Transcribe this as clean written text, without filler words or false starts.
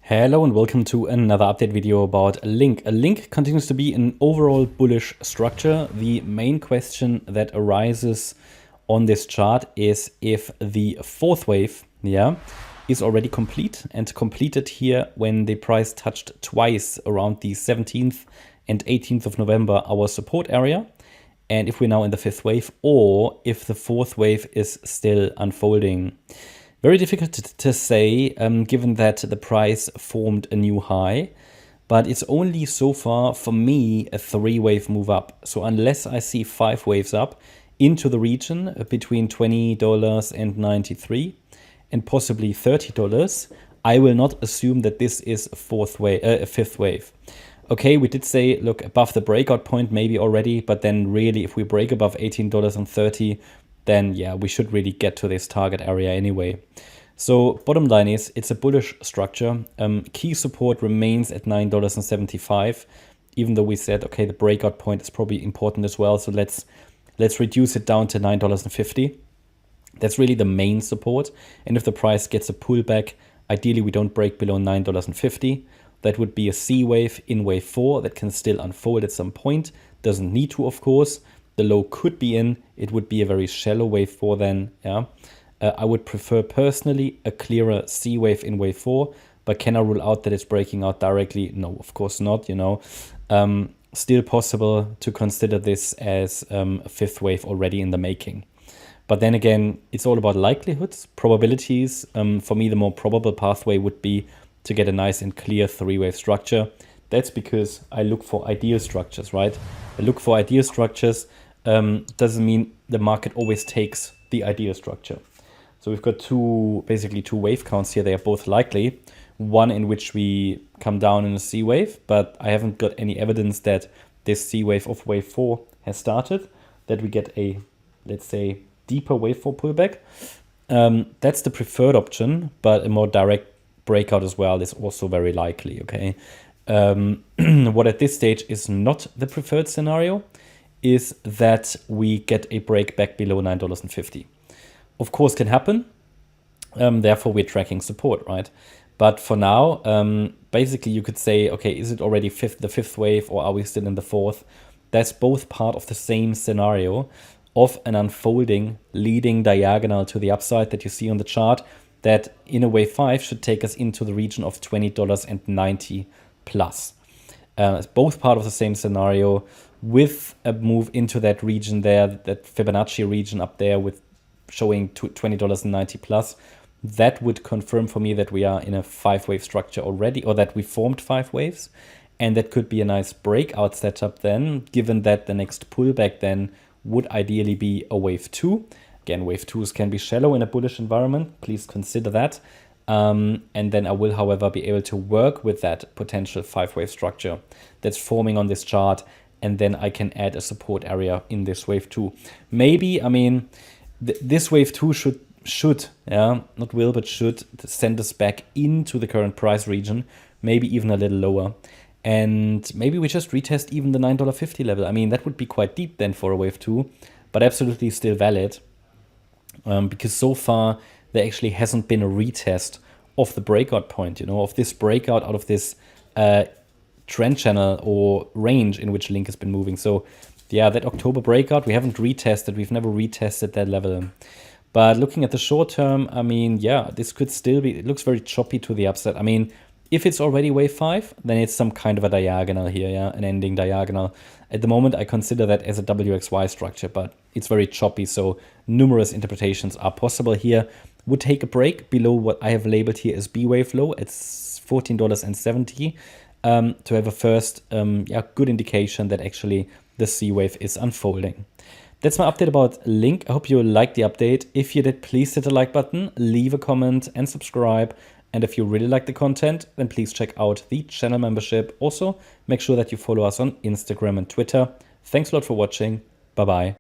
Hello and welcome to another update video about LINK. LINK continues to be an overall bullish structure. The main question that arises on this chart is if the fourth wave, is already complete and completed here when the price touched twice around the 17th and 18th of November, our support area. And if we're now in the fifth wave, or if the fourth wave is still unfolding. Very difficult to say, given that the price formed a new high, but it's only so far, for me, a three-wave move up. So unless I see five waves up into the region between $20 and 93 and possibly $30, I will not assume that this is a fifth wave. Okay, we did say, look, above the breakout point maybe already, but then really if we break above $18.30, then yeah, we should really get to this target area anyway. So bottom line is, it's a bullish structure. Key support remains at $9.75, even though we said, okay, the breakout point is probably important as well. So let's reduce it down to $9.50. That's really the main support. And if the price gets a pullback, ideally we don't break below $9.50. That would be a C wave in wave 4 that can still unfold at some point. Doesn't need to, of course. The low could be in. It would be a very shallow wave 4 then. I would prefer personally a clearer C wave in wave 4, but can I rule out that it's breaking out directly? No, of course not. Still possible to consider this as a fifth wave already in the making. But then again, it's all about likelihoods, probabilities. For me, the more probable pathway would be to get a nice and clear three-wave structure. That's because I look for ideal structures, right? I look for ideal structures. Doesn't mean the market always takes the ideal structure. So we've got basically two wave counts here. They are both likely. One in which we come down in a C wave, but I haven't got any evidence that this C wave of wave 4 has started, that we get a, let's say, deeper wave 4 pullback. That's the preferred option, but a more direct breakout as well is also very likely, okay? What at this stage is not the preferred scenario is that we get a break back below $9.50. Of course, can happen. Therefore, we're tracking support, right? But for now, basically, you could say, okay, is it already the fifth wave or are we still in the fourth? That's both part of the same scenario of an unfolding leading diagonal to the upside that you see on the chart that in a wave 5 should take us into the region of $20.90 plus. It's both part of the same scenario with a move into that region there, that Fibonacci region up there with showing $20.90 plus. That would confirm for me that we are in a five-wave structure already, or that we formed five waves. And that could be a nice breakout setup then, given that the next pullback then would ideally be a wave 2. Again, wave 2s can be shallow in a bullish environment. Please consider that. And then I will, however, be able to work with that potential five-wave structure that's forming on this chart. And then I can add a support area in this wave 2. Maybe, I mean, this wave 2 should, not will, but should send us back into the current price region, maybe even a little lower. And maybe we just retest even the $9.50 level. I mean, that would be quite deep then for a wave 2, but absolutely still valid. Because so far there actually hasn't been a retest of the breakout point, of this breakout out of this trend channel or range in which LINK has been moving. So yeah, that October breakout, we haven't retested. We've never retested that level. But looking at the short term, I mean, yeah, this could still be, it looks very choppy to the upside. I mean, if it's already wave 5, then it's some kind of a diagonal here, an ending diagonal. At the moment, I consider that as a WXY structure, but it's very choppy, so numerous interpretations are possible here. Would take a break below what I have labeled here as B wave low. It's $14.70 to have a first good indication that actually the C wave is unfolding. That's my update about LINK. I hope you liked the update. If you did, please hit the like button, leave a comment and subscribe. And if you really like the content, then please check out the channel membership. Also, make sure that you follow us on Instagram and Twitter. Thanks a lot for watching. Bye-bye.